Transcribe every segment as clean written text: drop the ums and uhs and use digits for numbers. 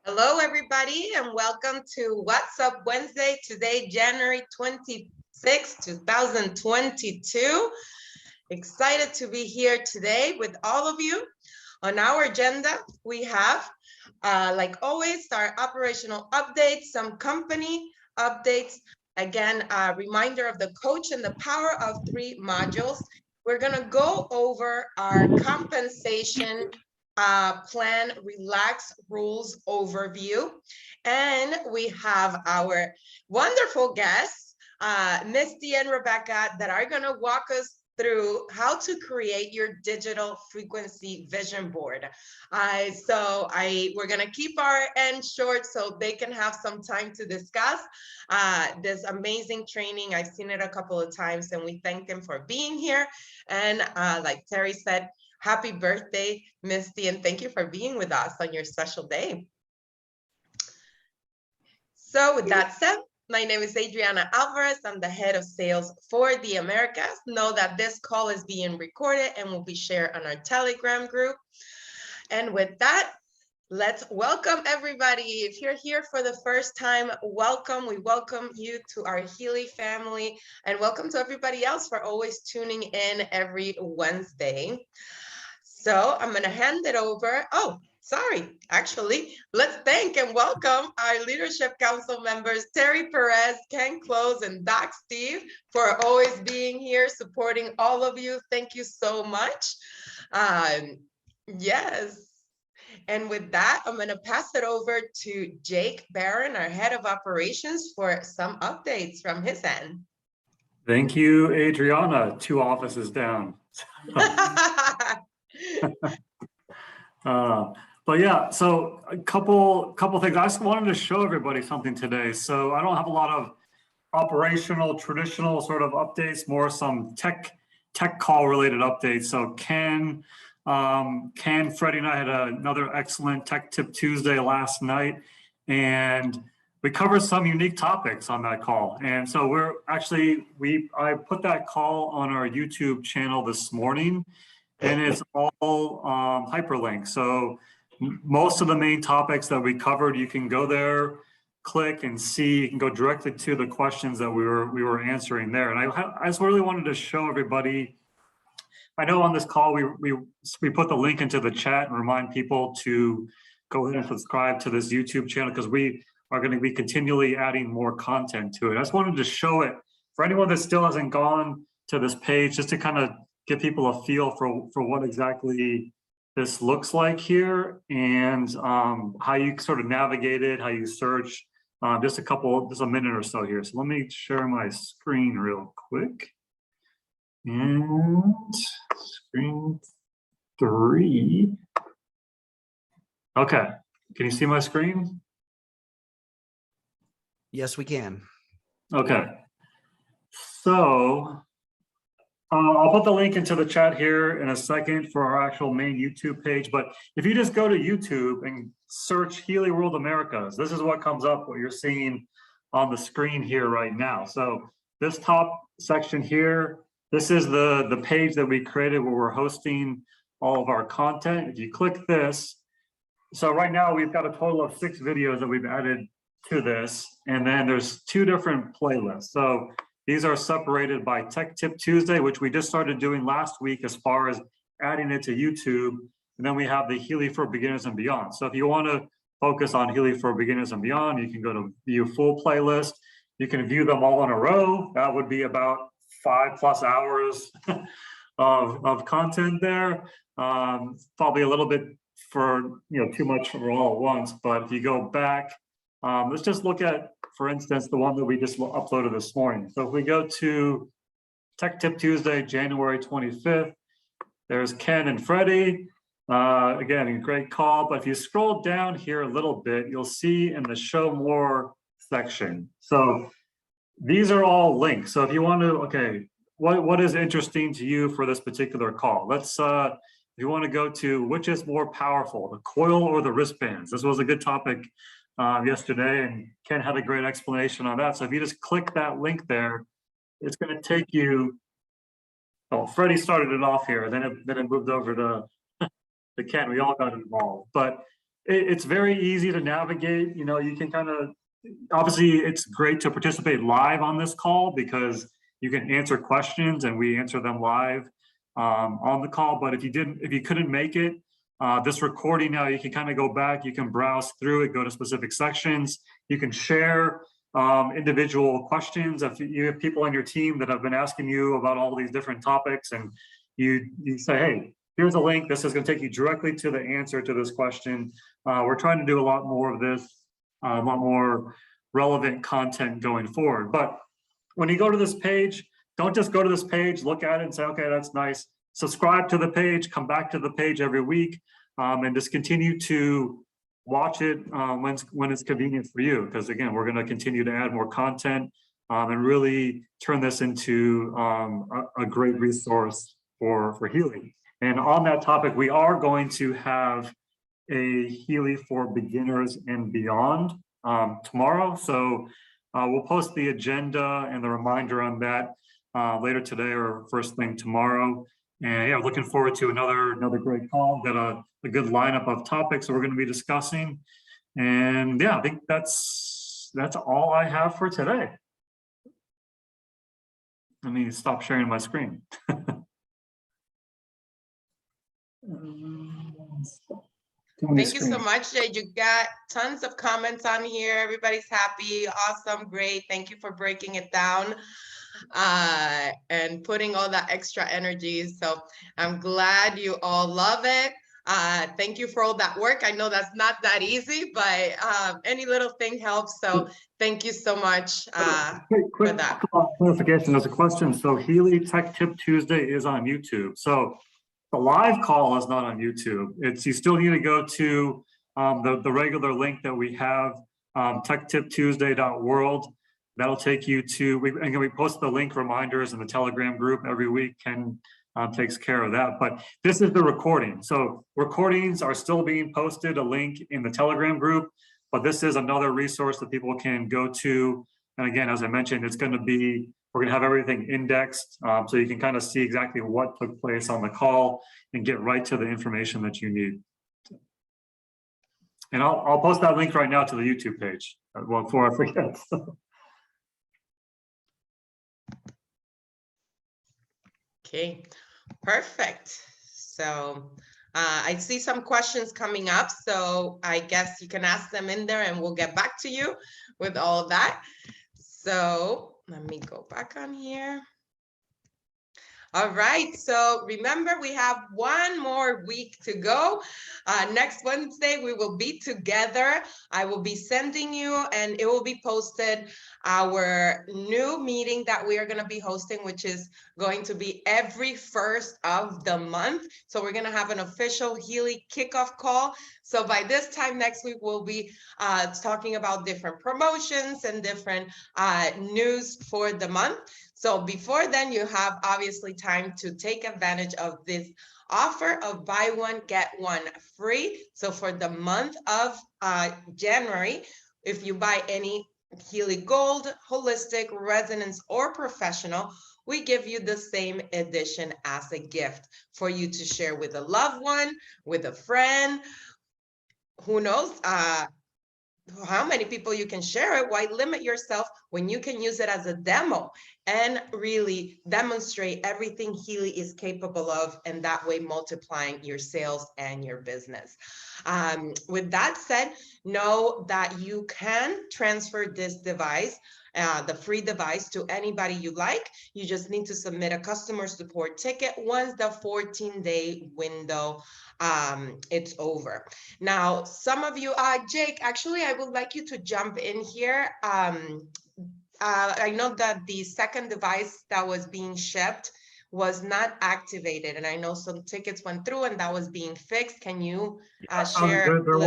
Hello, everybody, and welcome to What's Up Wednesday. Today, January 26, 2022. Excited to be here today with all of you. On our agenda, we have, like always, our operational updates, some company updates. Again, a reminder of the coach and the power of 3 modules. We're going to go over our compensation plan relax rules overview. And we have our wonderful guests, Misty and Rebecca, that are going to walk us through how to create your digital frequency vision board. We're going to keep our end short so they can have some time to discuss this amazing training. I've seen it a couple of times and we thank them for being here. And like Terry said, happy birthday, Misty, and thank you for being with us on your special day. So with that said, my name is Adriana Alvarez. I'm the head of sales for the Americas. Know that this call is being recorded and will be shared on our Telegram group. And with that, let's welcome everybody. If you're here for the first time, welcome. We welcome you to our Healy family, and welcome to everybody else for always tuning in every Wednesday. So I'm going to hand it over. Oh, sorry. Actually, let's thank and welcome our Leadership Council members, Terry Perez, Ken Close, and Doc Steve, for always being here, supporting all of you. Thank you so much. Yes. And with that, I'm going to pass it over to Jake Barron, our head of operations, for some updates from his end. Thank you, Adriana. 2 offices down. But yeah, so a couple things. I just wanted to show everybody something today. So I don't have a lot of operational, traditional sort of updates, more some tech call related updates. So Ken, Freddie and I had another excellent Tech Tip Tuesday last night, and we covered some unique topics on that call. And so I put that call on our YouTube channel this morning, and it's all hyperlinked. So most of the main topics that we covered, you can go there, click and see. You can go directly to the questions that we were answering there. And I just really wanted to show everybody. I know on this call we put the link into the chat and remind people to go ahead and subscribe to this YouTube channel, because we are going to be continually adding more content to it. I just wanted to show it for anyone that still hasn't gone to this page, just to kind of give people a feel for what exactly this looks like here, and how you sort of navigate it, how you search. Just a minute or so here. So let me share my screen real quick. And screen 3. Okay, can you see my screen? Yes, we can. Okay, so I'll put the link into the chat here in a second for our actual main YouTube page. But if you just go to YouTube and search Healy World Americas, this is what comes up, what you're seeing on the screen here right now. So this top section here, this is the page that we created where we're hosting all of our content. If you click this, so right now we've got a total of 6 videos that we've added to this, and then there's 2 different playlists. So these are separated by Tech Tip Tuesday, which we just started doing last week as far as adding it to YouTube. And then we have the Healy for Beginners and Beyond. So if you want to focus on Healy for Beginners and Beyond, you can go to view full playlist. You can view them all in a row. That would be about 5+ hours of content there. Probably a little bit too much for all at once. But if you go back, let's just look at, for instance, the one that we just uploaded this morning. So if we go to Tech Tip Tuesday, January 25th, there's Ken and Freddie. Again, a great call. But if you scroll down here a little bit, you'll see in the show more section. So these are all links. So if you want to, okay, what is interesting to you for this particular call? Let's, if you want to go to which is more powerful, the coil or the wristbands? This was a good topic yesterday, and Ken had a great explanation on that. So if you just click that link there, it's going to take you. Oh, Freddie started it off here, then it moved over to Ken. We all got involved, but It's very easy to navigate. You know, you can kind of, obviously it's great to participate live on this call because you can answer questions and we answer them live on the call. But if you couldn't make it, this recording now, you can kind of go back, you can browse through it, go to specific sections, you can share individual questions. If you have people on your team that have been asking you about all these different topics and you say, hey, here's a link, this is going to take you directly to the answer to this question. We're trying to do a lot more of this, a lot more relevant content going forward. But when you go to this page, don't just go to this page, look at it and say, okay, that's nice. Subscribe to the page, come back to the page every week, and just continue to watch it when it's convenient for you. Because again, we're going to continue to add more content and really turn this into a great resource for Healy. And on that topic, we are going to have a Healy for beginners and beyond tomorrow. So we'll post the agenda and the reminder on that later today or first thing tomorrow. And yeah, looking forward to another great call. Got a good lineup of topics that we're going to be discussing. And yeah, I think that's all I have for today. Let me stop sharing my screen. Thank you so much, Jay. You got tons of comments on here. Everybody's happy. Awesome. Great. Thank you for breaking it down and putting all that extra energy. So I'm glad you all love it. Thank you for all that work. I know that's not that easy, but any little thing helps. So thank you so much for that. Clarification, there's a question. So Healy Tech Tip Tuesday is on YouTube. So the live call is not on YouTube. You still need to go to the regular link that we have, techtiptuesday.world. That'll take you to, we post the link reminders in the Telegram group every week. Ken takes care of that, but this is the recording. So recordings are still being posted, a link in the Telegram group, but this is another resource that people can go to. And again, as I mentioned, we're gonna have everything indexed so you can kind of see exactly what took place on the call and get right to the information that you need. And I'll post that link right now to the YouTube page before I forget. Okay, perfect. So I see some questions coming up, so I guess you can ask them in there and we'll get back to you with all of that. So let me go back on here. All right, so remember we have one more week to go. Next Wednesday, we will be together. I will be sending you and it will be posted our new meeting that we are gonna be hosting, which is going to be every first of the month. So we're gonna have an official Healy kickoff call. So by this time next week, we'll be talking about different promotions and different news for the month. So before then, you have obviously time to take advantage of this offer of buy one, get one free. So for the month of January, if you buy any Healy Gold, Holistic, Resonance, or Professional, we give you the same edition as a gift for you to share with a loved one, with a friend. Who knows how many people you can share it? Why limit yourself when you can use it as a demo and really demonstrate everything Healy is capable of, and that way multiplying your sales and your business. With that said, know that you can transfer this device, the free device, to anybody you like. You just need to submit a customer support ticket once the 14-day window it's over. Now, some of you, Jake, actually, I would like you to jump in here. I know that the second device that was being shipped was not activated, and I know some tickets went through and that was being fixed. Can you share There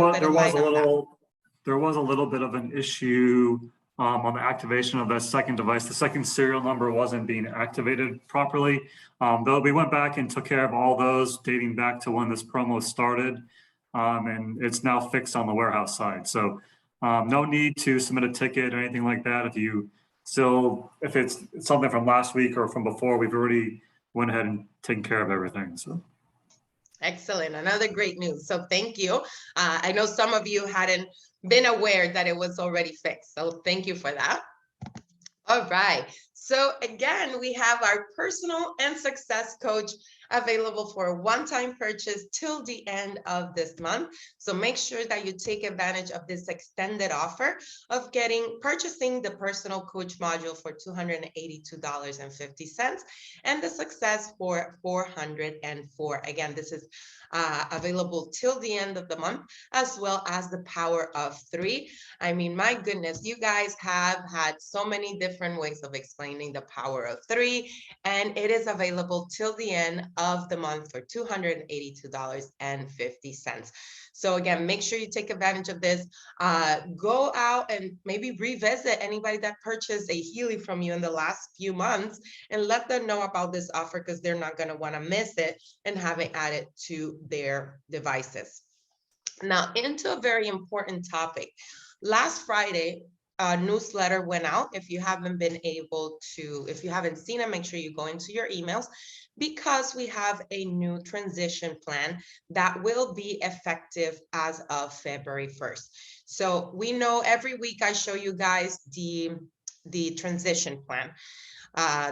was a little bit of an issue on the activation of that second device. The second serial number wasn't being activated properly. Though we went back and took care of all those dating back to when this promo started, and it's now fixed on the warehouse side. So no need to submit a ticket or anything like that. If it's something from last week or from before, we've already went ahead and taken care of everything. So Excellent. Another great news. So thank you. I know some of you hadn't been aware that it was already fixed. So thank you for that. All right. So again, we have our personal and success coach available for a one-time purchase till the end of this month. So make sure that you take advantage of this extended offer of purchasing the personal coach module for $282.50 and the success for $404. Again, this is available till the end of the month, as well as the power of 3. I mean, my goodness, you guys have had so many different ways of explaining the power of 3, and it is available till the end of the month for $282.50. So again, make sure you take advantage of this. Go out and maybe revisit anybody that purchased a Healy from you in the last few months and let them know about this offer, because they're not going to want to miss it and have it added to their devices. Now, into a very important topic. Last Friday, a newsletter went out. If you haven't seen it, make sure you go into your emails, because we have a new transition plan that will be effective as of February 1st. So we know every week I show you guys the transition plan.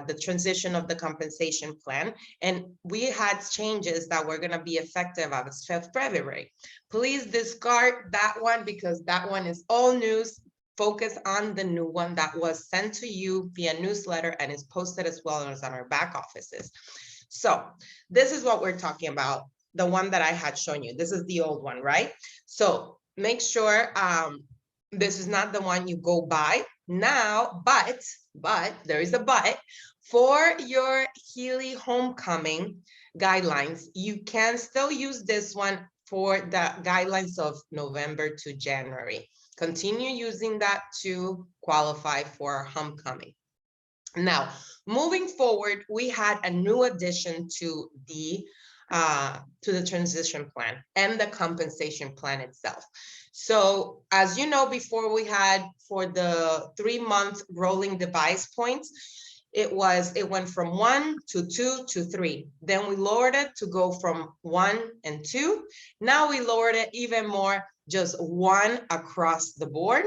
The transition of the compensation plan, and we had changes that were going to be effective as of February. Please discard that one, because that one is all news. Focus on the new one that was sent to you via newsletter and is posted as well as on our back offices. So this is what we're talking about, the one that I had shown you. This is the old one, right? So make sure this is not the one you go by now, but there is a but. For your Healy Homecoming guidelines, you can still use this one for the guidelines of November to January. Continue using that to qualify for homecoming. Now, moving forward, we had a new addition to the transition plan and the compensation plan itself. So as you know, before we had, for the 3-month rolling device points, it went from 1 to 2 to 3. Then we lowered it to go from 1 and 2. Now we lowered it even more, just 1 across the board.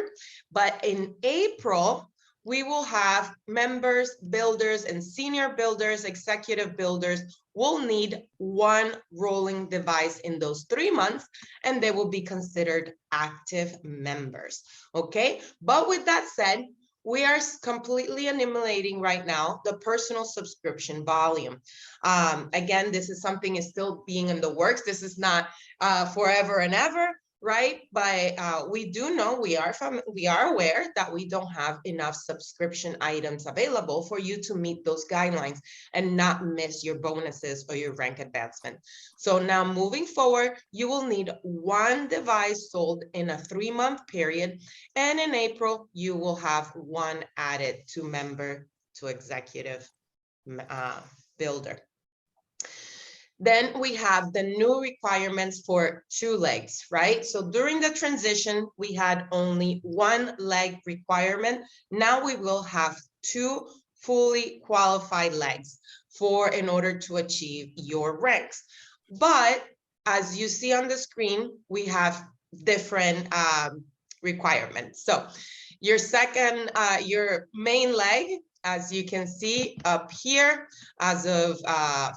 But in April, we will have members, builders, and senior builders, executive builders will need 1 rolling device in those 3 months, and they will be considered active members. Okay, but with that said, we are completely eliminating right now the personal subscription volume. Again, this is something is still being in the works. This is not forever and ever, right? But we do know, we are aware that we don't have enough subscription items available for you to meet those guidelines and not miss your bonuses or your rank advancement. So now moving forward, you will need 1 device sold in a 3-month period, and in April you will have 1 added to member to executive builder. Then we have the new requirements for 2 legs, right? So during the transition, we had only 1 leg requirement. Now we will have 2 fully qualified legs in order to achieve your ranks. But as you see on the screen, we have different requirements. So your main leg, as you can see up here, as of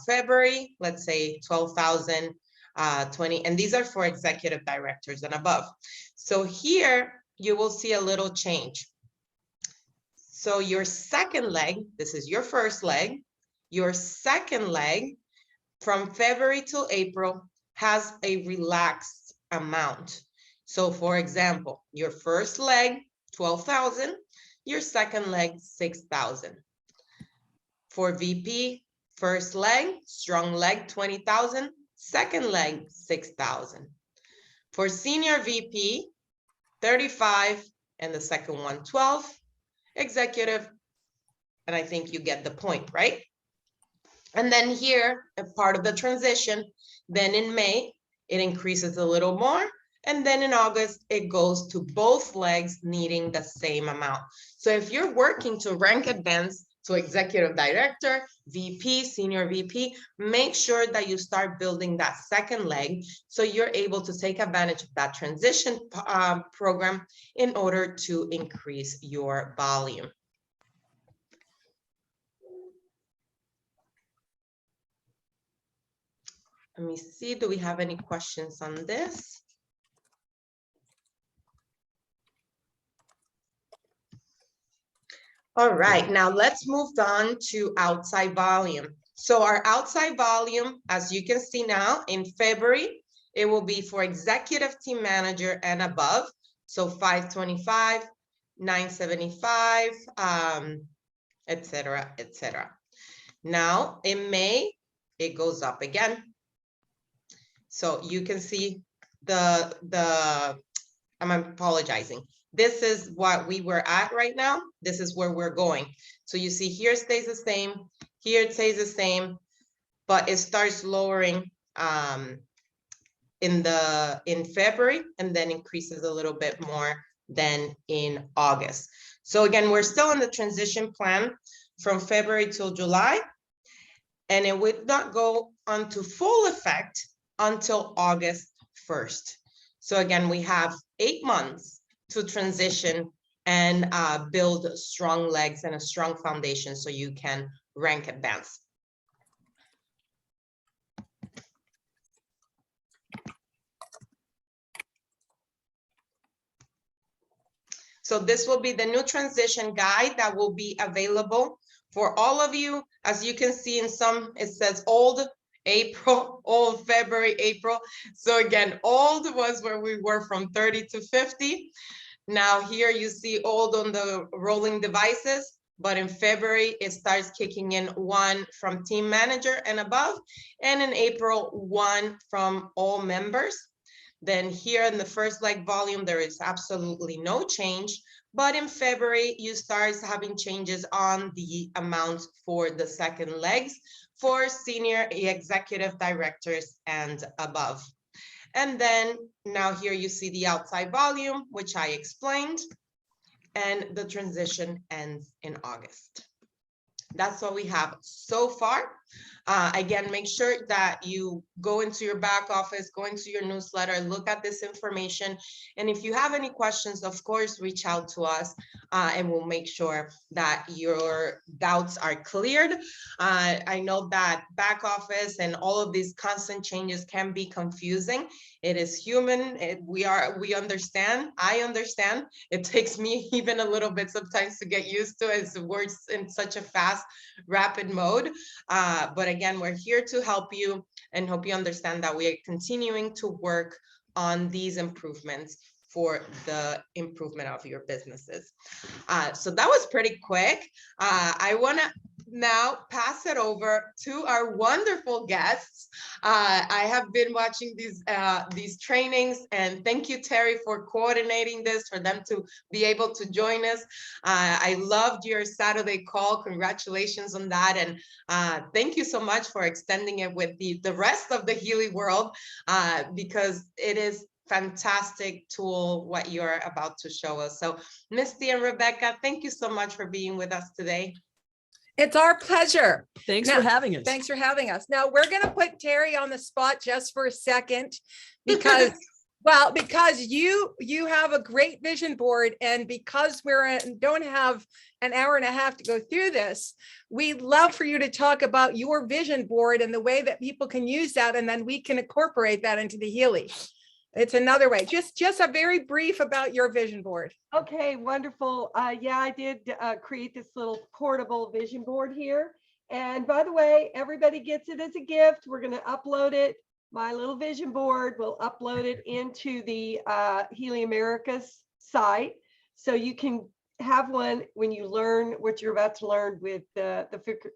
February, let's say 12,020, and these are for executive directors and above. So here you will see a little change. So your second leg, this is your first leg, your second leg from February till April has a relaxed amount. So for example, your first leg, 12,000, your second leg, 6,000. For VP, first leg, strong leg, 20,000, second leg, 6,000. For senior VP, 35, and the second one, 12. Executive, and I think you get the point, right? And then here, a part of the transition, then in May, it increases a little more. And then in August, it goes to both legs needing the same amount. So if you're working to rank advance, to executive director, VP, senior VP, make sure that you start building that second leg so you're able to take advantage of that transition program in order to increase your volume. Let me see, do we have any questions on this? All right, now let's move on to outside volume. So our outside volume, as you can see now, in February, it will be for executive team manager and above. So 525, 975, et cetera, et cetera. Now in May, it goes up again. So you can see I'm apologizing. This is what we were at right now. This is where we're going. So you see here stays the same, here it stays the same, but it starts lowering in February and then increases a little bit more than in August. So again, we're still in the transition plan from February till July, and it would not go onto full effect until August 1st. So again, we have 8 months to transition and build strong legs and a strong foundation so you can rank advance. So this will be the new transition guide that will be available for all of you. As you can see in some, it says old April, old February, April. So again, old was where we were from 30 to 50. Now here you see old on the rolling devices, but in February, it starts kicking in 1 from team manager and above, and in April, 1 from all members. Then here in the first leg volume, there is absolutely no change, but in February, you start having changes on the amounts for the second legs for senior executive directors and above. And then now here you see the outside volume, which I explained, and the transition ends in August. That's what we have so far. Again, make sure that you go into your back office, go into your newsletter, look at this information. And if you have any questions, of course, reach out to us and we'll make sure that your doubts are cleared. I know that back office and all of these constant changes can be confusing. It is human. We understand. I understand. It takes me even a little bit sometimes to get used to it. It works in such a fast, rapid mode. But again, we're here to help you and hope you understand that we are continuing to work on these improvements for the improvement of your businesses. So that was pretty quick. I want to now pass it over to our wonderful guests. I have been watching these trainings, and thank you, Terry, for coordinating this, for them to be able to join us. I loved your Saturday call. Congratulations on that. And thank you so much for extending it with the rest of the Healy world, because it is fantastic tool what you're about to show us. So Misty and Rebecca, thank you so much for being with us today. It's our pleasure. Thanks for having us. Thanks for having us. Now we're going to put Terry on the spot just for a second because, well, because you have a great vision board, and because don't have an hour and a half to go through this, we'd love for you to talk about your vision board and the way that people can use that, and then we can incorporate that into the Healy. It's another way. Just a very brief about your vision board. Okay, wonderful. Yeah, I did create this little portable vision board here. And by the way, everybody gets it as a gift. We're going to upload it. My little vision board, we'll upload it into the Healy Americas site. So you can have one when you learn what you're about to learn with the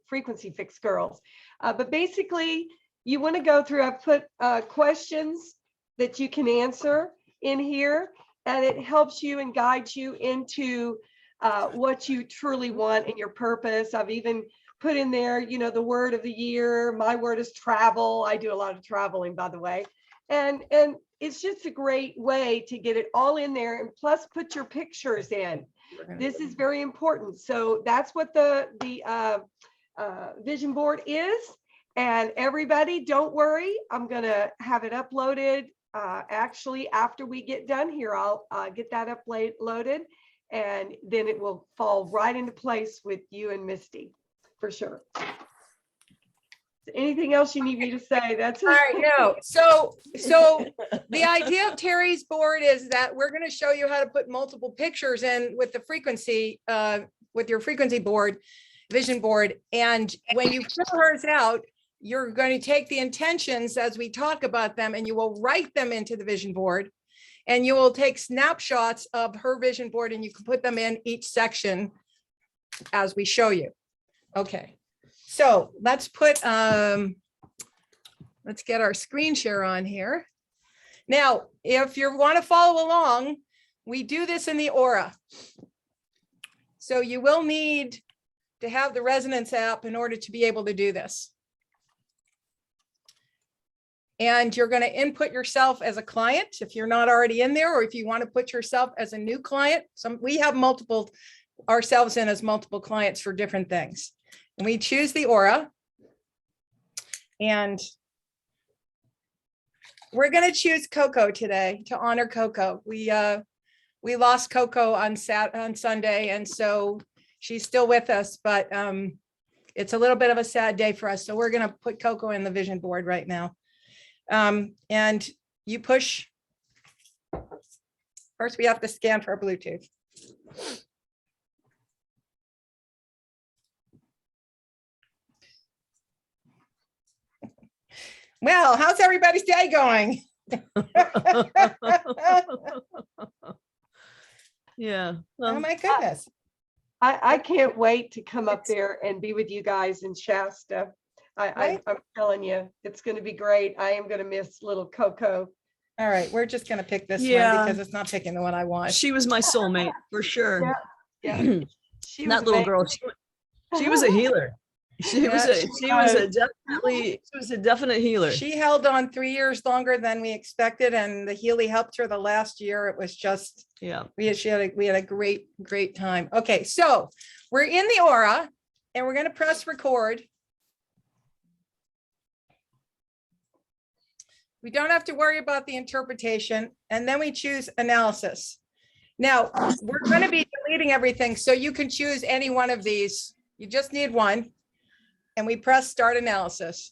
Frequency Fix girls. But basically, you want to go through, I've put questions that you can answer in here, and it helps you and guides you into what you truly want in your purpose. I've even put in there, you know, the word of the year. My word is travel. I do a lot of traveling, by the way. And it's just a great way to get it all in there, and plus put your pictures in. This is very important. So that's what the vision board is. And everybody, don't worry, I'm gonna have it uploaded. Actually, after we get done here, I'll get that uploaded, and then it will fall right into place with you and Misty, for sure. Anything else you need me to say? That's All right, no. So the idea of Terry's board is that we're going to show you how to put multiple pictures in with the frequency, with your frequency board, vision board. And when you fill hers out, you're going to take the intentions as we talk about them, and you will write them into the vision board. And you will take snapshots of her vision board, and you can put them in each section as we show you. Okay. So let's put, let's get our screen share on here. Now, if you want to follow along, we do this in the Aura. So you will need to have the Resonance app in order to be able to do this. And you're going to input yourself as a client if you're not already in there, or if you want to put yourself as a new client. We have multiple ourselves in as multiple clients for different things. And we choose the Aura, and we're going to choose Coco today to honor Coco. We lost Coco on Sunday, and so she's still with us, but it's a little bit of a sad day for us. So we're going to put Coco in the vision board right now. And you push. First, we have to scan for Bluetooth. Well, how's everybody's day going? Yeah. Oh Well, my goodness. I can't wait to come up there and be with you guys in Shasta. I'm telling you, it's going to be great. I am going to miss little Coco. All right, we're just gonna pick this one Yeah. because it's not picking the one I want. she was my soulmate for sure. Yeah. She was That little amazing. girl, she was a healer. She was Yeah, a definite healer. She held on 3 years longer than we expected, and the Healy helped her the last year. It was just, Yeah. we had a great time. Okay, so we're in the Aura, and we're gonna press record. We don't have to worry about the interpretation, and then we choose analysis. Now, we're going to be deleting everything, so you can choose any one of these. You just need one, and we press start analysis.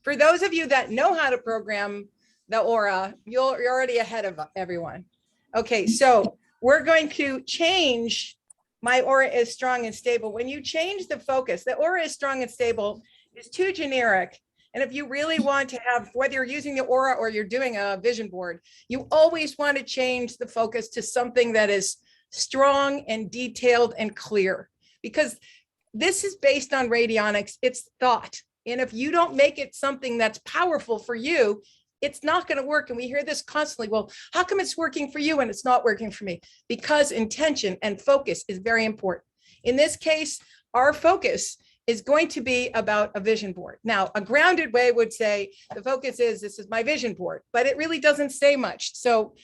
For those of you that know how to program the Aura, you're already ahead of everyone. Okay, so we're going to change my Aura is strong and stable. When you change the focus, the Aura is strong and stable is too generic. And if you really want to have, whether you're using the Aura or you're doing a vision board, you always want to change the focus to something that is strong and detailed and clear, because this is based on radionics. It's thought. And if you don't make it something that's powerful for you, it's not going to work. And we hear this constantly. Well, how come it's working for you and it's not working for me? Because intention and focus is very important. In this case, our focus is going to be about a vision board. Now, a grounded way would say the focus is, this is my vision board, but it really doesn't say much. So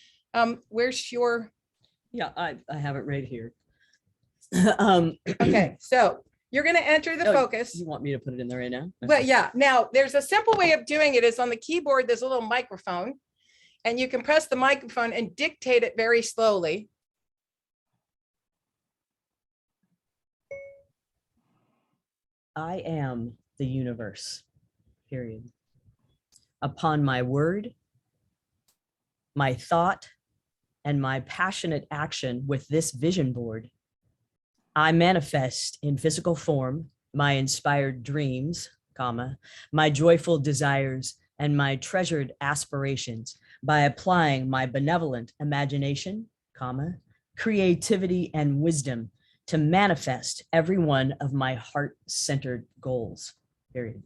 where's your, Yeah, I have it right here. okay, so you're gonna enter the Oh, focus. You want me to put it in there right now? But yeah, now there's a simple way of doing it is on the keyboard, there's a little microphone, and you can press the microphone and dictate it very slowly. I am the universe, period. Upon my word, my thought, and my passionate action with this vision board, I manifest in physical form my inspired dreams, comma, my joyful desires, and my treasured aspirations by applying my benevolent imagination, comma, creativity, and wisdom to manifest every one of my heart-centered goals, period.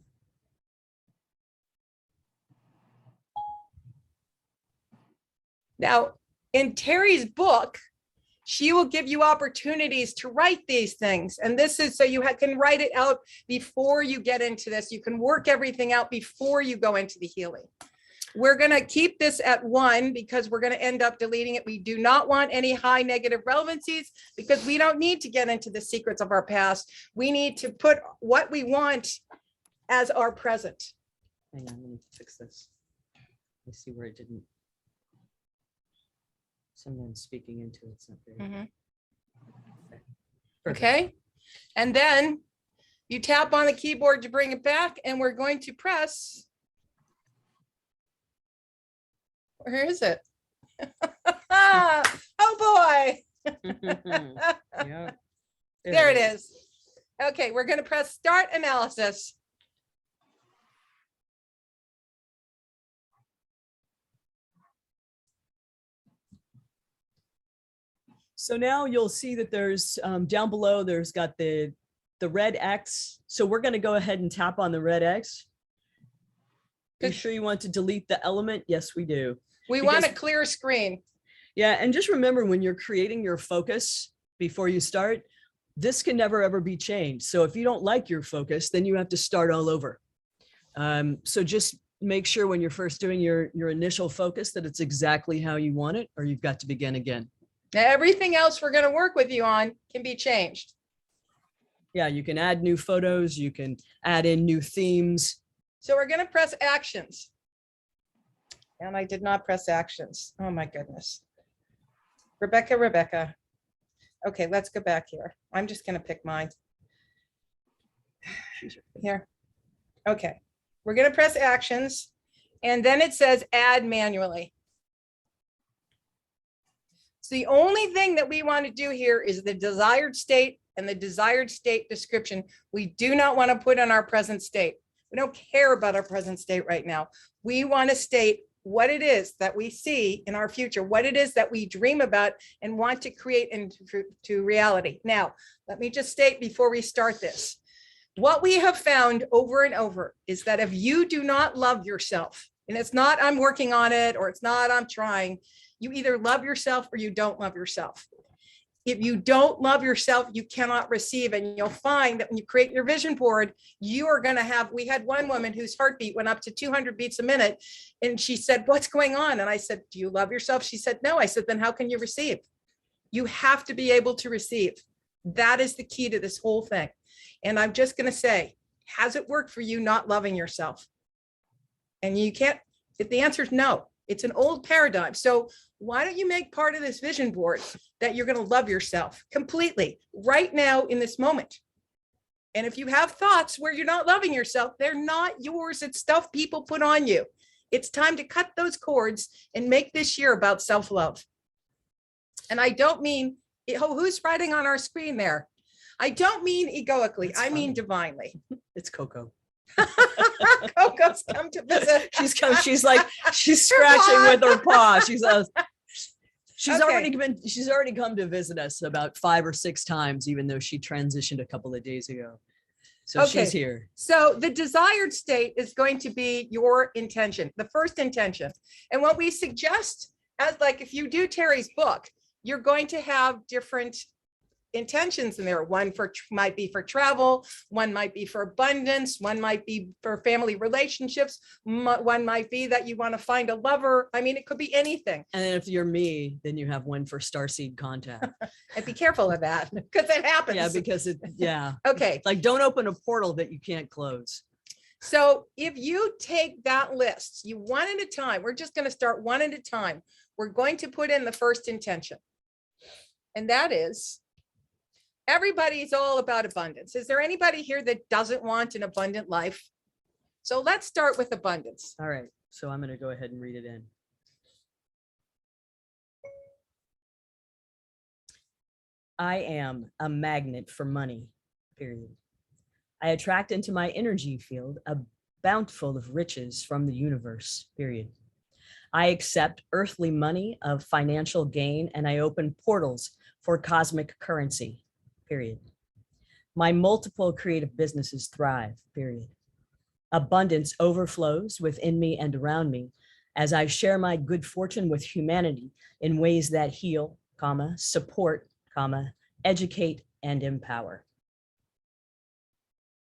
Now, in Terry's book, she will give you opportunities to write these things. And this is so you can write it out before you get into this. You can work everything out before you go into the healing. We're going to keep this at 1 because we're going to end up deleting it. We do not want any high negative relevancies because we don't need to get into the secrets of our past. We need to put what we want as our present. Hang on, let me fix this. Let's see where it didn't. Someone's speaking into it. It's not very. Mhm. Perfect. Okay. And then you tap on the keyboard to bring it back, and we're going to press. Where is it? Oh boy. Yeah. There it is. Okay, we're going to press start analysis. So now you'll see that there's down below, there's got the red X. So we're going to go ahead and tap on the red X. Are you sure you want to delete the element? Yes, we do. We want a Because- clear screen. Yeah, and just remember when you're creating your focus before you start, this can never ever be changed. So if you don't like your focus, then you have to start all over. So just make sure when you're first doing your initial focus that it's exactly how you want it, or you've got to begin again. Now, everything else we're going to work with you on can be changed. Yeah, you can add new photos, you can add in new themes. So we're going to press actions. And I did not press actions. Oh my goodness. Rebecca. Okay, let's go back here. I'm just going to pick mine. Here. Okay, we're going to press actions. And then it says add manually. So the only thing that we want to do here is the desired state and the desired state description. We do not want to put on our present state. We don't care about our present state right now. We want to state what it is that we see in our future, what it is that we dream about and want to create into reality. Now, let me just state before we start this. What we have found over and over is that if you do not love yourself, and it's not I'm working on it, or it's not I'm trying, you either love yourself or you don't love yourself. If you don't love yourself, you cannot receive. And you'll find that when you create your vision board, you are going to have, we had one woman whose heartbeat went up to 200 beats a minute. And she said, what's going on? And I said, do you love yourself? She said, no. I said, then how can you receive? You have to be able to receive. That is the key to this whole thing. And I'm just going to say, has it worked for you not loving yourself? And you can't, if the answer is no, it's an old paradigm. So why don't you make part of this vision board that you're going to love yourself completely right now in this moment? And if you have thoughts where you're not loving yourself, they're not yours. It's stuff people put on you. It's time to cut those cords and make this year about self-love. And I don't mean, who's writing on our screen there? I don't mean egoically. It's I mean funny. divinely. It's Coco. Coco's come to visit. She's like, she's scratching with her paw. She's Okay. already come to visit us about 5 or 6 times, even though she transitioned a couple of days ago. So Okay. she's here. So the desired state is going to be your intention, the first intention. And what we suggest as like, if you do Terry's book, you're going to have different intentions in there. One might be for travel, one might be for abundance, one might be for family relationships, one might be that you want to find a lover. I mean, it could be anything. And then if you're me, then you have one for starseed contact. And be careful of that because it happens. Yeah, because yeah. Okay. Like, don't open a portal that you can't close. So if you take that list, you one at a time, we're just going to start one at a time. We're going to put in the first intention. And that is, everybody's all about abundance. Is there anybody here that doesn't want an abundant life? So let's start with abundance. All right. So I'm going to go ahead and read it in. I am a magnet for money, period. I attract into my energy field a bountiful of riches from the universe, period. I accept earthly money of financial gain, and I open portals for cosmic currency, period. My multiple creative businesses thrive, period. Abundance overflows within me and around me as I share my good fortune with humanity in ways that heal, support, educate, and empower,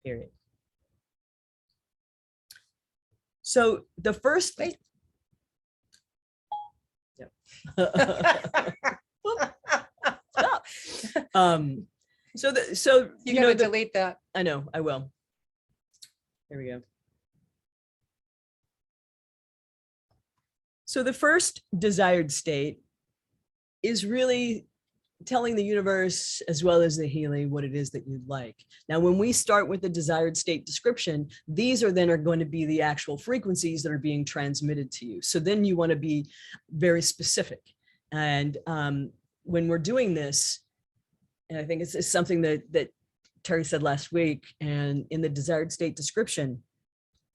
period. So the first, Wait. Stop. So You you gotta know, delete that. I know, I will. Here we go. So the first desired state is really telling the universe as well as the Healy what it is that you'd like. Now, when we start with the desired state description, these are going to be the actual frequencies that are being transmitted to you. So then you want to be very specific. And when we're doing this, and I think it's something that Terry said last week, and in the desired state description,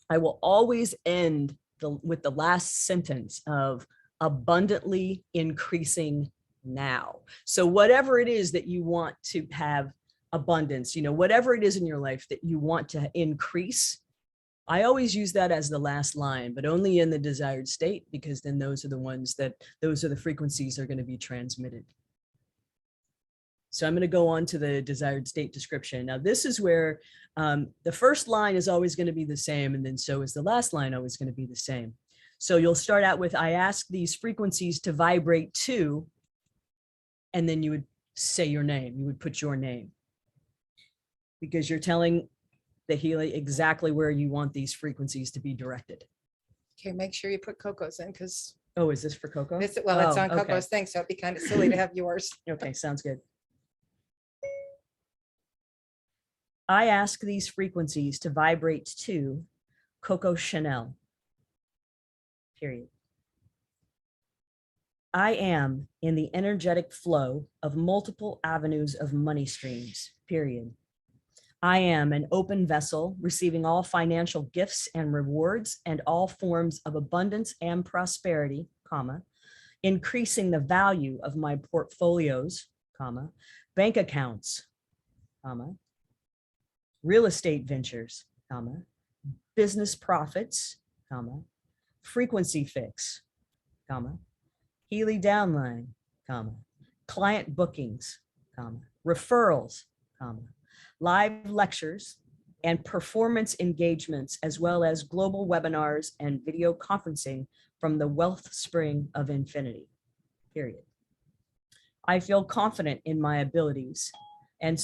I will always end with the last sentence of abundantly increasing now. So whatever it is that you want to have abundance, whatever it is in your life that you want to increase, I always use that as the last line, but only in the desired state, because then those are the frequencies that are going to be transmitted. So I'm going to go on to the desired state description. Now, this is where the first line is always going to be the same, and then so is the last line always going to be the same. So you'll start out with, I ask these frequencies to vibrate to, and then you would say your name. You would put your name, because you're telling the Healy exactly where you want these frequencies to be directed. Okay, make sure you put Coco's in, because Oh, is this for Coco? it's Oh, on okay. Coco's thing, so it'd be kind of silly to have yours. Okay, sounds good. I ask these frequencies to vibrate to Coco Chanel. Period. I am in the energetic flow of multiple avenues of money streams. Period. I am an open vessel receiving all financial gifts and rewards and all forms of abundance and prosperity, comma, increasing the value of my portfolios, comma, bank accounts, comma, real estate ventures, comma, business profits, comma, frequency fix, comma, Healy downline, comma, client bookings, comma, referrals, comma, live lectures and performance engagements, as well as global webinars and video conferencing from the wealth spring of infinity, period. I feel confident in my abilities and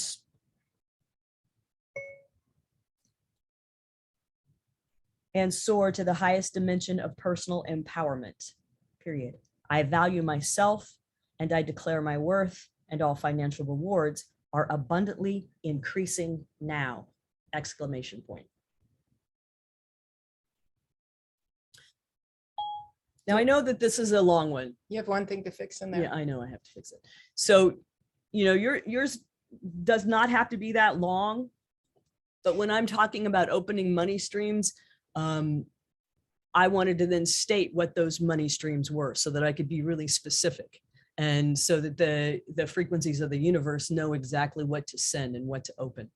soar to the highest dimension of personal empowerment, period. I value myself and I declare my worth, and all financial rewards are abundantly increasing now, exclamation point. Now, I know that this is a long one. You have one thing to fix in there. Yeah, I know I have to fix it. So, yours does not have to be that long, but when I'm talking about opening money streams, I wanted to then state what those money streams were so that I could be really specific, and so that the frequencies of the universe know exactly what to send and what to open.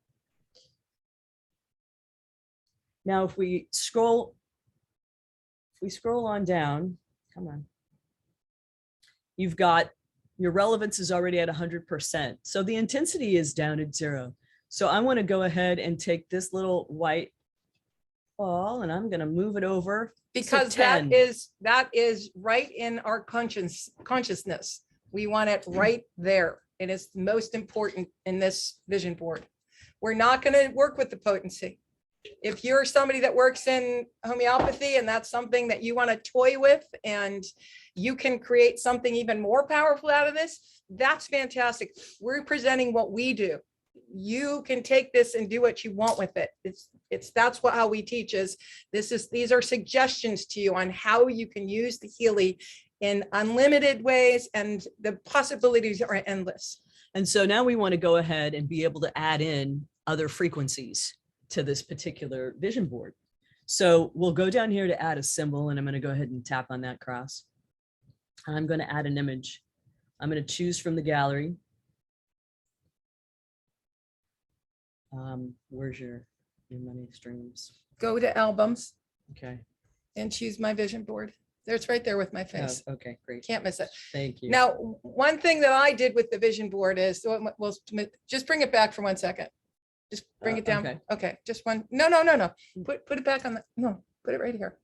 Now, if we scroll on down, come on, you've got your relevance is already at 100%. So the intensity is down at 0. So I want to go ahead and take this little white ball and I'm going to move it over. Because to that 10. is right in our consciousness. We want it right there. It is most important in this vision board. We're not going to work with the potency. If you're somebody that works in homeopathy and that's something that you want to toy with and you can create something even more powerful out of this, that's fantastic. We're presenting what we do. You can take this and do what you want with it. That's how we teach is these are suggestions to you on how you can use the Healy in unlimited ways, and the possibilities are endless. And so now we want to go ahead and be able to add in other frequencies to this particular vision board. So we'll go down here to add a symbol, and I'm going to go ahead and tap on that cross. I'm going to add an image. I'm going to choose from the gallery. Where's your money streams? Go to albums Okay. and choose my vision board. There's right there with my Oh, face. okay, great. Can't miss it. Thank you. Now, one thing that I did with the vision board is, well, just bring it back for 1 second. Just bring it down. okay. Okay, just one. No. Put it back on the, no, put it right here.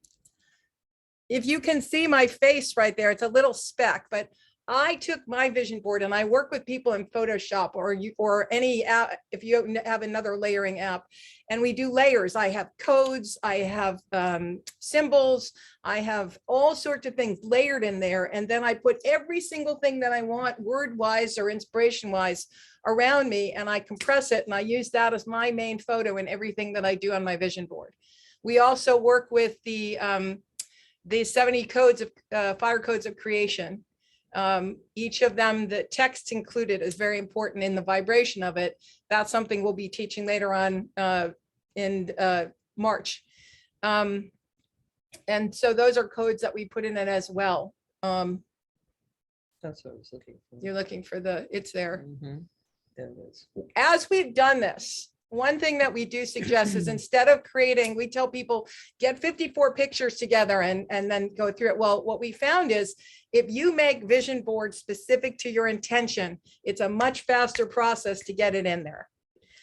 if you can see my face right there, it's a little speck, but I took my vision board and I work with people in Photoshop or any app, if you have another layering app, and we do layers. I have codes, I have symbols, I have all sorts of things layered in there. And then I put every single thing that I want word wise or inspiration wise around me, and I compress it. And I use that as my main photo in everything that I do on my vision board. We also work with the 70 codes of fire codes of creation. Each of them, the text included is very important in the vibration of it. That's something we'll be teaching later on in March. And so those are codes that we put in it as well. That's what I was looking for. You're looking for it's there. Mhm. There it is. As we've done this, one thing that we do suggest is instead of creating, we tell people get 54 pictures together and then go through it. Well, what we found is if you make vision boards specific to your intention, it's a much faster process to get it in there.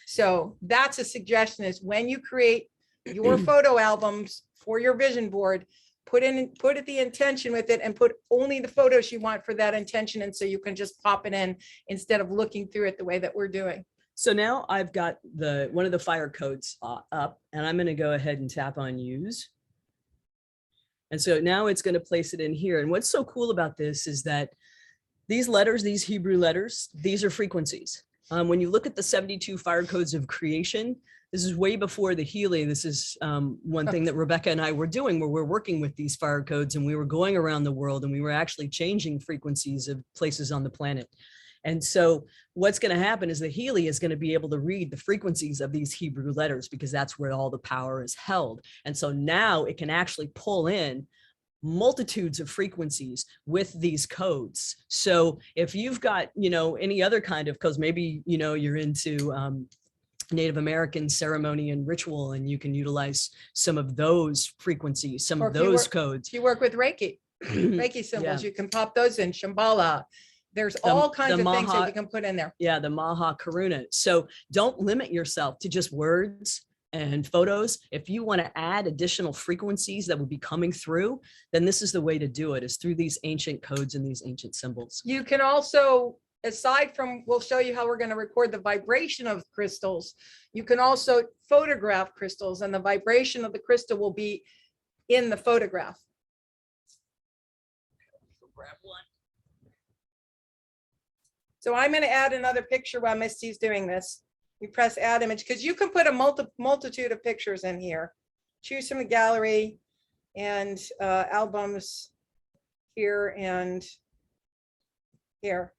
So that's a suggestion, is when you create your photo albums for your vision board, put it the intention with it and put only the photos you want for that intention. And so you can just pop it in instead of looking through it the way that we're doing. So now I've got one of the fire codes up, and I'm going to go ahead and tap on use. And so now it's going to place it in here. And what's so cool about this is that these letters, these Hebrew letters, these are frequencies. When you look at the 72 fire codes of creation, this is way before the Healy. This is one thing that Rebecca and I were doing, where we're working with these fire codes, and we were going around the world and we were actually changing frequencies of places on the planet. And so what's going to happen is the Healy is going to be able to read the frequencies of these Hebrew letters, because that's where all the power is held. And so now it can actually pull in multitudes of frequencies with these codes. So if you've got, any other kind of codes, maybe, you're into Native American ceremony and ritual, and you can utilize some of those frequencies, some Or of if you those work- codes. If you work with Reiki, Reiki symbols, you can pop those in, Shambhala. There's all kinds of things that Maha- you can put in there. Yeah, the Maha Karuna. So don't limit yourself to just words and photos. If you want to add additional frequencies that will be coming through, then this is the way to do it, is through these ancient codes and these ancient symbols. You can also, aside from, we'll show you how we're going to record the vibration of crystals. You can also photograph crystals, and the vibration of the crystal will be in the photograph. Grab one. So I'm going to add another picture while Misty's doing this. You press add image, because you can put a multitude of pictures in here. Choose from the gallery and albums here and here.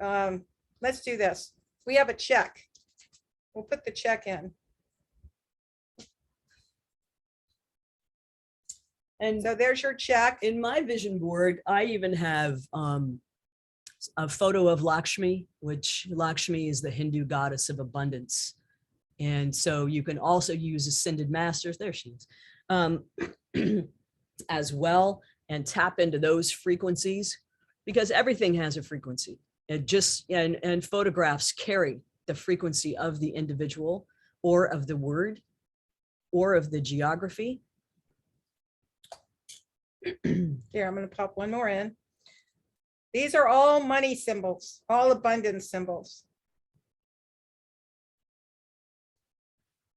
Let's do this. We have a check. We'll put the check in. And So there's your check. in my vision board, I even have a photo of Lakshmi, which Lakshmi is the Hindu goddess of abundance. And so you can also use Ascended Masters, there she is, as well, and tap into those frequencies, because everything has a frequency. It just, and photographs carry the frequency of the individual, or of the word, or of the geography. Here, I'm going to pop one more in. These are all money symbols, all abundance symbols.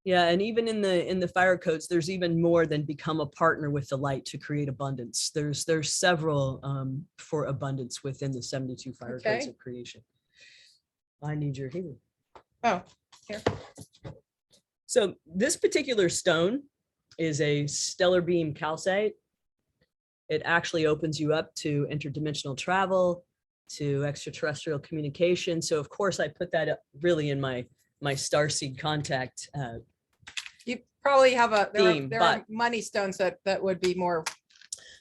Yeah, and even in the fire codes, there's even more than become a partner with the light to create abundance. There's several for abundance within the 72 fire codes Okay. of creation. I need your healing. Oh, here. So this particular stone is a stellar beam calcite. It actually opens you up to interdimensional travel, to extraterrestrial communication. So of course I put that up really in my starseed contact. You probably have there Theme, are but- money stones that would be more.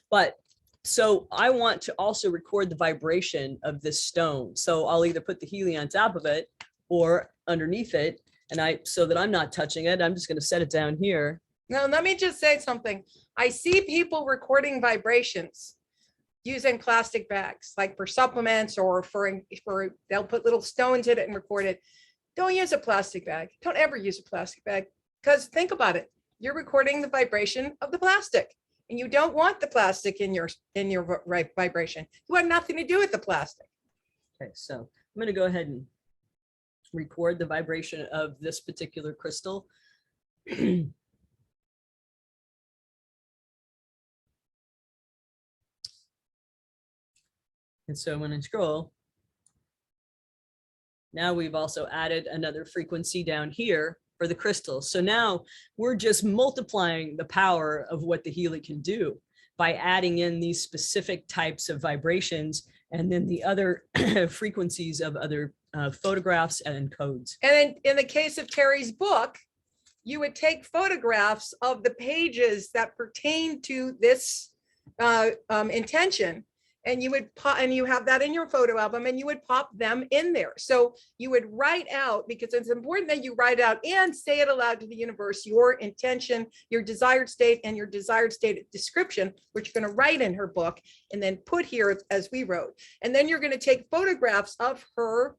But so I want to also record the vibration of this stone. So I'll either put the Healy on top of it or underneath it. And so that I'm not touching it, I'm just going to set it down here. Now, let me just say something. I see people recording vibrations using plastic bags, like for supplements or for they'll put little stones in it and record it. Don't use a plastic bag. Don't ever use a plastic bag, because think about it. You're recording the vibration of the plastic. And you don't want the plastic in your vibration. You want nothing to do with the plastic. Okay, so I'm going to go ahead and record the vibration of this particular crystal. And so when I scroll, now we've also added another frequency down here for the crystals. So now we're just multiplying the power of what the Healy can do by adding in these specific types of vibrations and then the other frequencies of other photographs and codes. And in the case of Terry's book, you would take photographs of the pages that pertain to this intention, and you would and you have that in your photo album, and you would pop them in there. So you would write out, because it's important that you write out and say it aloud to the universe, your intention, your desired state, and your desired state description, which you're going to write in her book and then put here as we wrote. And then you're going to take photographs of her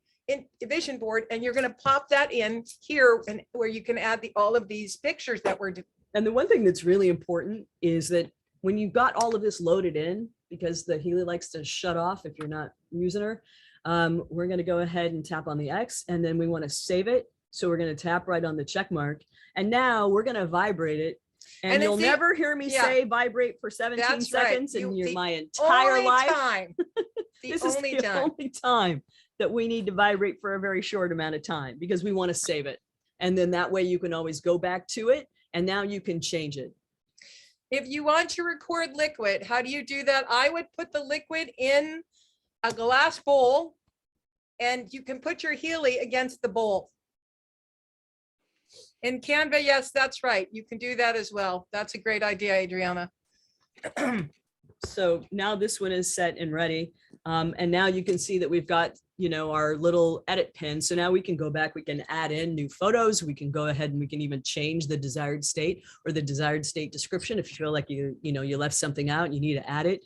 vision board, and you're going to pop that in here, and where you can add all of these pictures that we're. And the one thing that's really important is that when you've got all of this loaded in, because the Healy likes to shut off if you're not using her, we're going to go ahead and tap on the X, and then we want to save it. So we're going to tap right on the check mark, and now we're going to vibrate it. And you'll never hear me say vibrate for 17 seconds in my entire life. This is the only time that we need to vibrate for a very short amount of time, because we want to save it. And then that way you can always go back to it, and now you can change it. If you want to record liquid, how do you do that? I would put the liquid in a glass bowl, and you can put your Healy against the bowl. In Canva, yes, that's right. You can do that as well. That's a great idea, Adriana. So now this one is set and ready. And now you can see that we've got, our little edit pin. So now we can go back, we can add in new photos. We can go ahead and we can even change the desired state or the desired state description. If you feel like you left something out and you need to add it.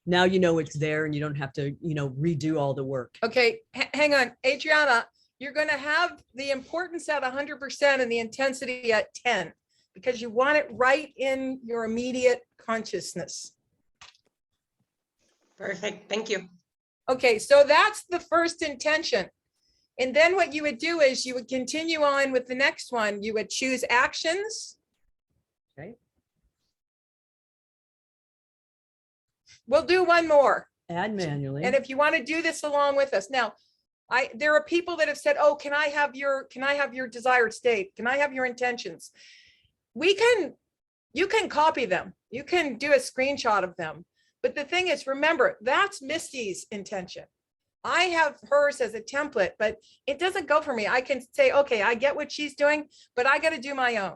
Now it's there, and you don't have to, redo all the work. Okay, hang on, Adriana, you're going to have the importance at 100% and the intensity at 10, because you want it right in your immediate consciousness. Perfect. Thank you. Okay, so that's the first intention. And then what you would do is you would continue on with the next one. You would choose actions. Okay. We'll do one more. Add manually. And if you want to do this along with us. Now, there are people that have said, oh, can I have your desired state? Can I have your intentions? You can copy them. You can do a screenshot of them. But the thing is, remember, that's Misty's intention. I have hers as a template, but it doesn't go for me. I can say, okay, I get what she's doing, but I got to do my own.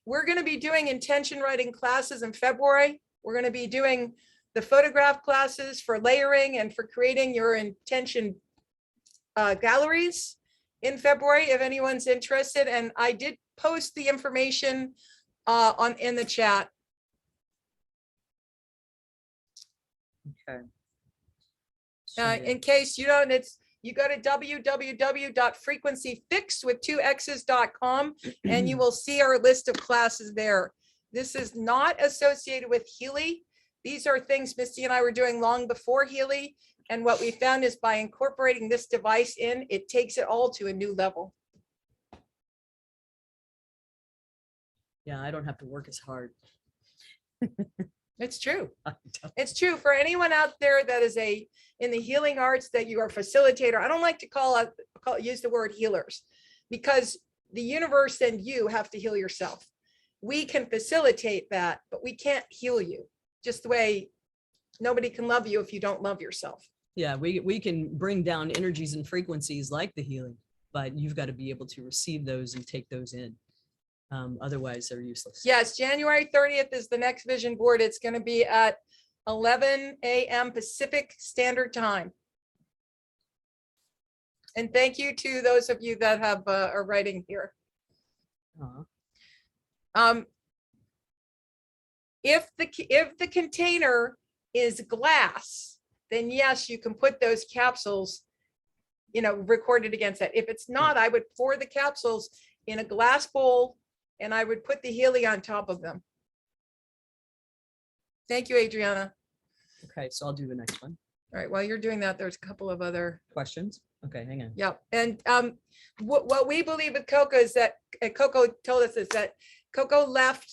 We're going to be doing intention writing classes in February. We're going to be doing the photograph classes for layering and for creating your intention galleries in February, if anyone's interested. And I did post the information in the chat. Okay. In case you don't, you go to www.frequencyfix.com and you will see our list of classes there. This is not associated with Healy. These are things Misty and I were doing long before Healy. And what we found is by incorporating this device in, it takes it all to a new level. Yeah, I don't have to work as hard. It's true. It's true for anyone out there that is in the healing arts, that you are a facilitator. I don't like to use the word healers, because the universe and you have to heal yourself. We can facilitate that, but we can't heal you. Just the way nobody can love you if you don't love yourself. Yeah, we can bring down energies and frequencies like the healing, but you've got to be able to receive those and take those in. Otherwise, they're useless. Yes, January 30th is the next vision board. It's going to be at 11 a.m. Pacific Standard Time. And thank you to those of you that have are writing here. If the container is glass, then yes, you can put those capsules, recorded against that. If it's not, I would pour the capsules in a glass bowl, and I would put the Healy on top of them. Thank you, Adriana. Okay, so I'll do the next one. All right, while you're doing that, there's a couple of other, Questions? Okay, hang on. yeah. And what we believe with Coco is that, Coco told us is that Coco left,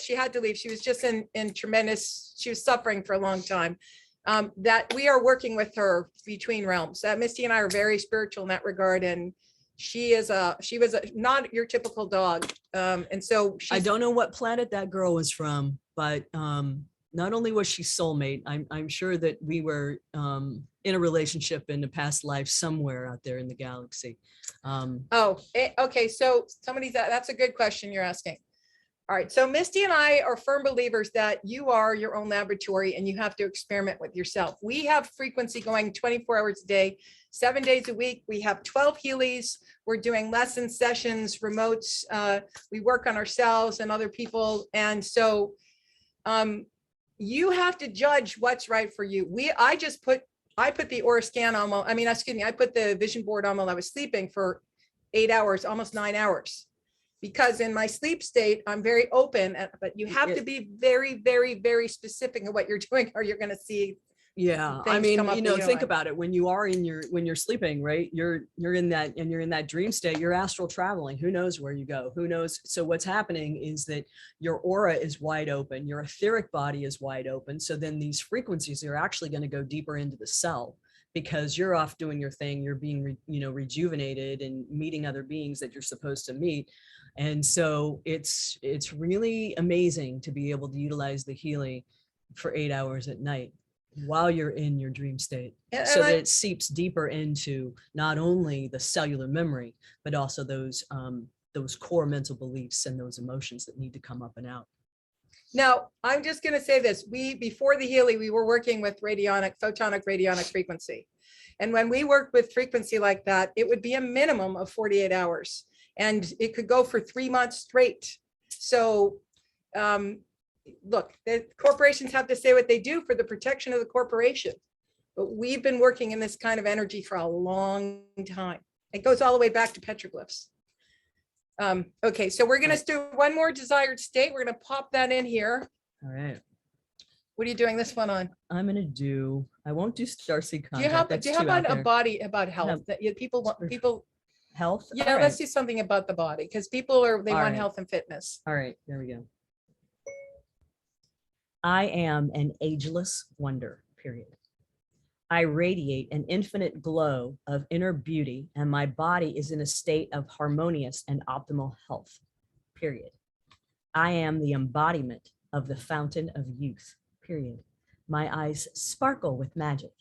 she had to leave. She was just in tremendous, she was suffering for a long time. That we are working with her between realms. Misty and I are very spiritual in that regard, and she was not your typical dog. And so I she's, don't know what planet that girl was from, but not only was she soulmate, I'm sure that we were in a relationship in a past life somewhere out there in the galaxy. okay, so that's a good question you're asking. All right, so Misty and I are firm believers that you are your own laboratory and you have to experiment with yourself. We have frequency going 24 hours a day, 7 days a week. We have 12 Healys. We're doing lesson sessions, remotes. We work on ourselves and other people. And so you have to judge what's right for you. I put the Aura scan on, I put the vision board on while I was sleeping for 8 hours, almost 9 hours. Because in my sleep state, I'm very open, but you have to be very, very, very specific in what you're doing, or you're going to see. Yeah, I things mean, come up you that know, you don't think like. about it. When you're sleeping, right? You're in that dream state. You're astral traveling. Who knows where you go? Who knows? So what's happening is that your aura is wide open. Your etheric body is wide open. So then these frequencies are actually going to go deeper into the cell because you're off doing your thing. You're being, rejuvenated and meeting other beings that you're supposed to meet. And so it's really amazing to be able to utilize the Healy for 8 hours at night while you're in your dream state, so that it seeps deeper into not only the cellular memory, but also those core mental beliefs and those emotions that need to come up and out. Now, I'm just going to say this. Before the Healy, we were working with photonic radionic frequency. And when we worked with frequency like that, it would be a minimum of 48 hours. And it could go for 3 months straight. So look, the corporations have to say what they do for the protection of the corporation. But we've been working in this kind of energy for a long time. It goes all the way back to petroglyphs. Okay, so we're going to do one more desired state. We're going to pop that in here. All right. What are you doing this one on? I won't do starseed Do you contact. have, do you have on a body about health No. that people, Health? yeah, All let's right. do something about the body because people All want right. health and fitness. All right, there we go. I am an ageless wonder, period. I radiate an infinite glow of inner beauty, and my body is in a state of harmonious and optimal health, period. I am the embodiment of the fountain of youth, period. My eyes sparkle with magic,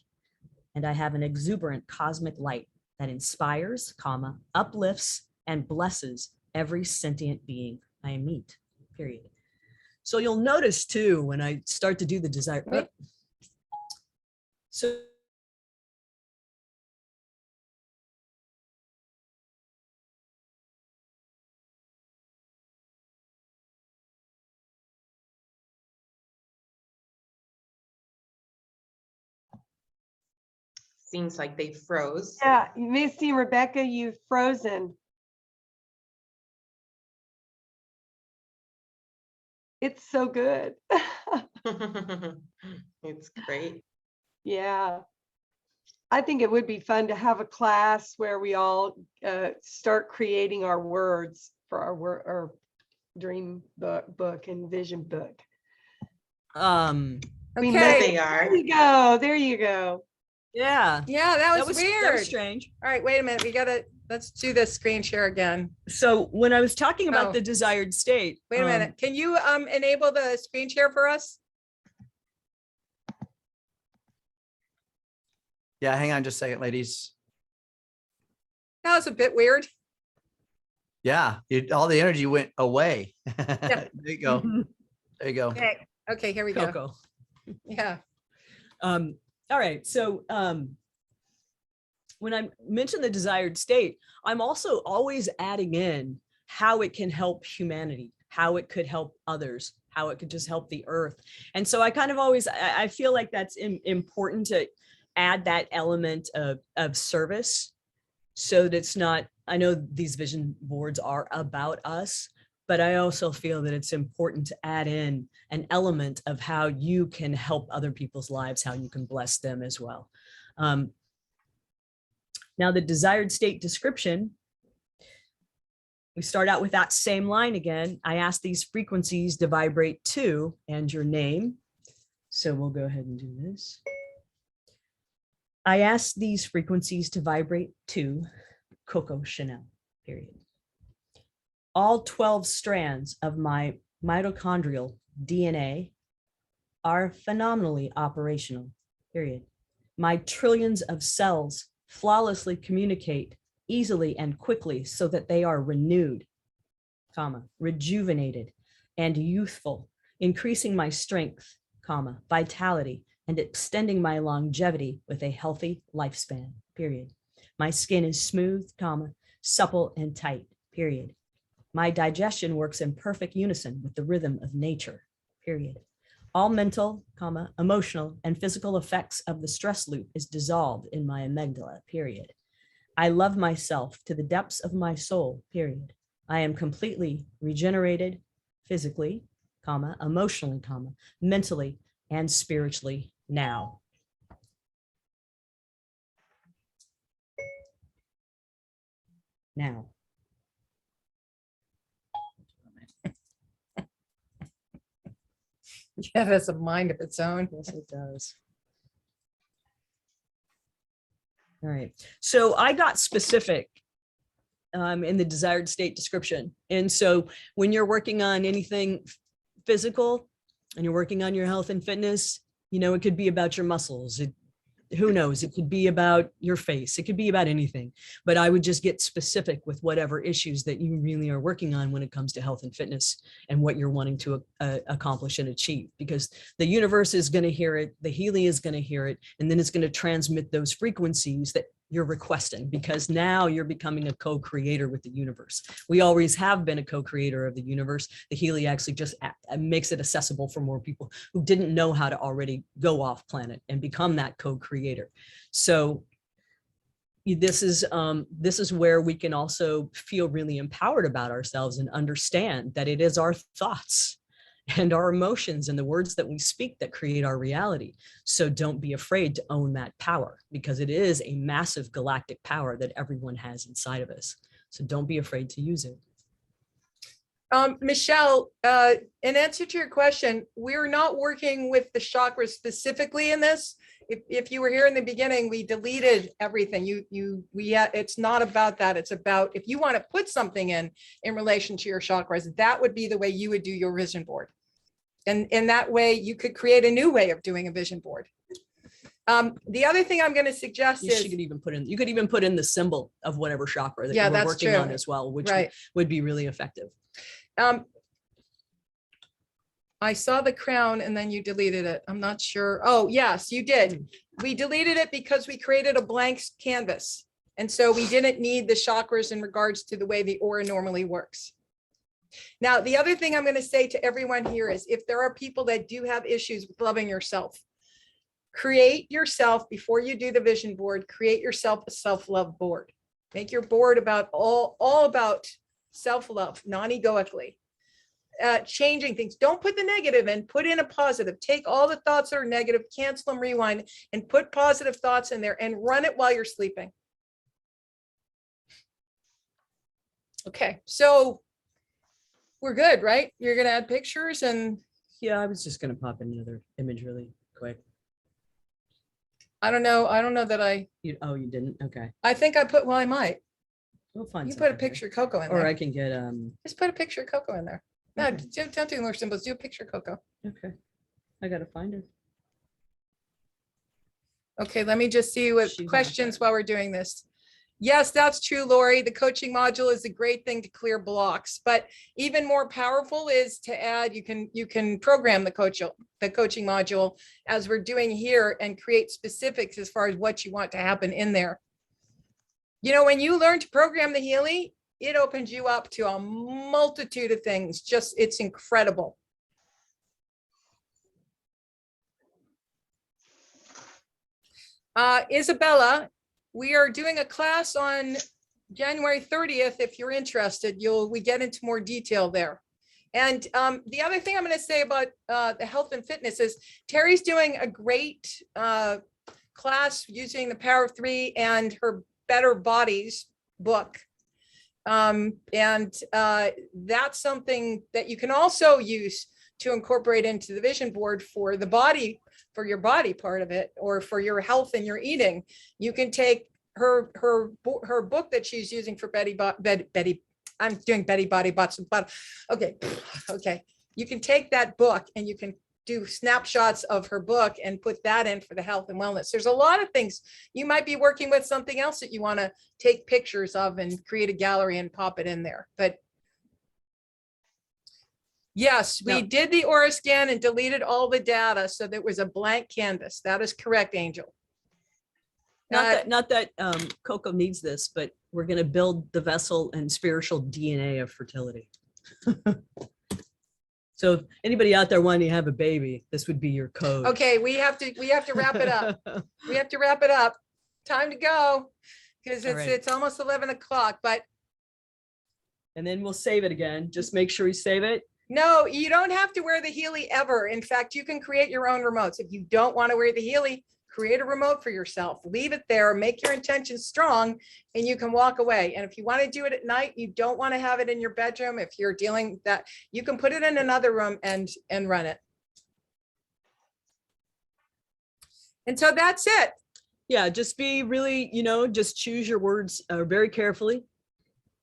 and I have an exuberant cosmic light that inspires, uplifts, and blesses every sentient being I meet, period. So you'll notice too, when I start to do the desire. Wait. So Seems like they froze. Yeah, Misty and Rebecca, you've frozen. It's so good. It's great. Yeah. I think it would be fun to have a class where we all start creating our words for our dream book and vision book. There Okay, they are. There you go. There you go. yeah, yeah, that was that weird. was strange. All right, wait a minute. Let's do this screen share again. So when I was talking about Oh. the desired state, Wait a minute. Can you enable the screen share for us? Yeah, hang on just a second, ladies. That was a bit weird. Yeah, all the energy went away. There you go. There you go. Okay, okay, here we go. Coco. Yeah. All right. So when I mention the desired state, I'm also always adding in how it can help humanity, how it could help others, how it could just help the earth. And so I kind of always, I feel like that's important to add that element of service so that it's not, I know these vision boards are about us, but I also feel that it's important to add in an element of how you can help other people's lives, how you can bless them as well. Now, the desired state description, we start out with that same line again. I ask these frequencies to vibrate to, and your name. So we'll go ahead and do this. I ask these frequencies to vibrate to Coco Chanel, period. All 12 strands of my mitochondrial DNA are phenomenally operational, period. My trillions of cells flawlessly communicate easily and quickly so that they are renewed, comma, rejuvenated and youthful, increasing my strength, comma, vitality, and extending my longevity with a healthy lifespan, period. My skin is smooth, comma, supple and tight, period. My digestion works in perfect unison with the rhythm of nature, period. All mental, comma, emotional, and physical effects of the stress loop is dissolved in my amygdala, period. I love myself to the depths of my soul, period. I am completely regenerated physically, comma, emotionally, comma, mentally, and spiritually now. Now. Yeah, that's a mind of its own. Yes, it does. All right. So I got specific in the desired state description. And so when you're working on anything physical and you're working on your health and fitness, you know, it could be about your muscles. Who knows? It could be about your face. It could be about anything. But I would just get specific with whatever issues that you really are working on when it comes to health and fitness and what you're wanting to accomplish and achieve, because the universe is going to hear it. The Healy is going to hear it. And then it's going to transmit those frequencies that you're requesting, because now you're becoming a co-creator with the universe. We always have been a co-creator of the universe. The Healy actually just makes it accessible for more people who didn't know how to already go off planet and become that co-creator. So this is where we can also feel really empowered about ourselves and understand that it is our thoughts and our emotions and the words that we speak that create our reality. So don't be afraid to own that power, because it is a massive galactic power that everyone has inside of us. So don't be afraid to use it. Michelle, in answer to your question, we're not working with the chakras specifically in this. If you were here in the beginning, we deleted everything. It's not about that. It's about, if you want to put something in relation to your chakras, that would be the way you would do your vision board. And in that way, you could create a new way of doing a vision board. The other thing I'm going to suggest is you could even put in the symbol of whatever chakra that you're working on as well, which would be really effective. I saw the crown and then you deleted it. I'm not sure. Oh, yes, you did. We deleted it because we created a blank canvas. And so we didn't need the chakras in regards to the way the aura normally works. Now, the other thing I'm going to say to everyone here is, if there are people that do have issues with loving yourself, create yourself, before you do the vision board, create yourself a self-love board. Make your board about all about self-love, non-egoically. Changing things. Don't put the negative in, put in a positive. Take all the thoughts that are negative, cancel them, rewind, and put positive thoughts in there and run it while you're sleeping. Okay, so we're good, right? You're going to add pictures and... Yeah, I was just going to pop in another image really quick. I don't know that I... You didn't? Okay. I think I put, well, I might. We'll find You put a picture of Coco in there. Or I can get... Just put a picture of Coco in there. No, Okay. don't do more symbols. Do a picture of Coco. Okay. I got to find her. Okay, let me just see what She's not questions there. while we're doing this. Yes, that's true, Lori. The coaching module is a great thing to clear blocks, but even more powerful is to add, you can program the coaching module as we're doing here and create specifics as far as what you want to happen in there. You know, when you learn to program the Healy, it opens you up to a multitude of things. Just, it's incredible. Isabella, we are doing a class on January 30th, if you're interested, we get into more detail there. And the other thing I'm going to say about the health and fitness is Terry's doing a great class using the Power of Three and her Better Bodies book. And that's something that you can also use to incorporate into the vision board for the body, for your body part of it, or for your health and your eating. You can take her book that she's using for Betty, I'm doing Betty Body Bots and Bot. Okay. You can take that book and you can do snapshots of her book and put that in for the health and wellness. There's a lot of things. You might be working with something else that you want to take pictures of and create a gallery and pop it in there. But yes, we did the aura scan and deleted all the data. So there was a blank canvas. That is correct, Angel. Not that Coco needs this, but we're going to build the vessel and spiritual DNA of fertility. So if anybody out there wanting to have a baby, this would be your code. Okay, we have to wrap it up. We have to wrap it up. Time to go because All right. it's almost 11 o'clock. But And then we'll save it again. Just make sure you save it. no, you don't have to wear the Healy ever. In fact, you can create your own remotes. If you don't want to wear the Healy, create a remote for yourself, leave it there, make your intentions strong, and you can walk away. And if you want to do it at night, you don't want to have it in your bedroom. If you're dealing that, you can put it in another room and run it. And so that's it. Yeah, just be really, just choose your words very carefully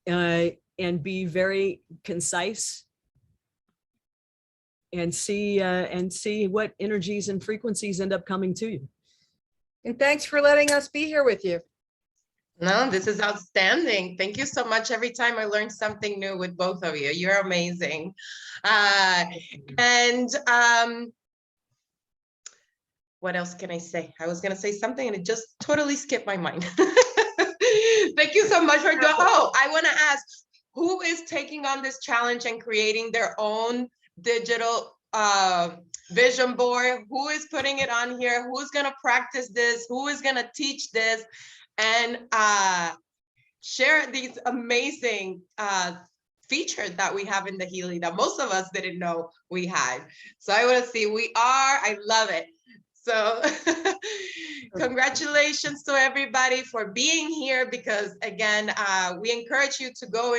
and be very concise and see what energies and frequencies end up coming to you. And thanks for letting us be here with you. No, this is outstanding. Thank you so much. Every time I learn something new with both of you. You're amazing. What else can I say? I was going to say something and it just totally skipped my mind. Thank you so much for doing. Oh, I want to ask, who is taking on this challenge and creating their own digital vision board? Who is putting it on here? Who's going to practice this? Who is going to teach this? And share these amazing features that we have in the Healy that most of us didn't know we had. So I want to see, I love it. So congratulations to everybody for being here, because again, we encourage you to go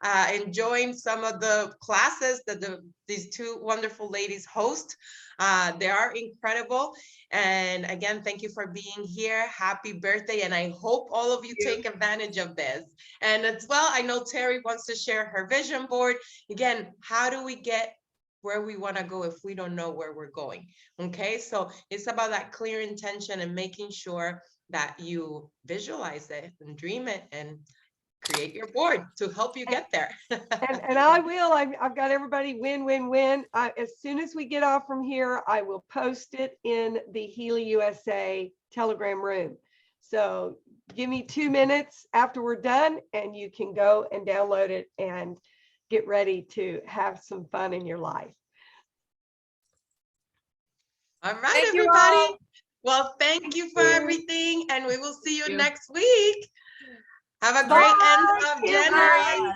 and join some of the classes that these two wonderful ladies host. They are incredible. And again, thank you for being here. Happy birthday. And I hope all of you take advantage of this. And as well, I know Terry wants to share her vision board. Again, how do we get where we want to go if we don't know where we're going? Okay, so it's about that clear intention and making sure that you visualize it and dream it and create your board to help you get there. And I will, I've got everybody win. As soon as we get off from here, I will post it in the Healy USA Telegram room. So give me 2 minutes after we're done and you can go and download it and get ready to have some fun in your life. All right, Thank you everybody. all. Well, thank you for everything. And we will see you next week. Have a great end of Bye. January.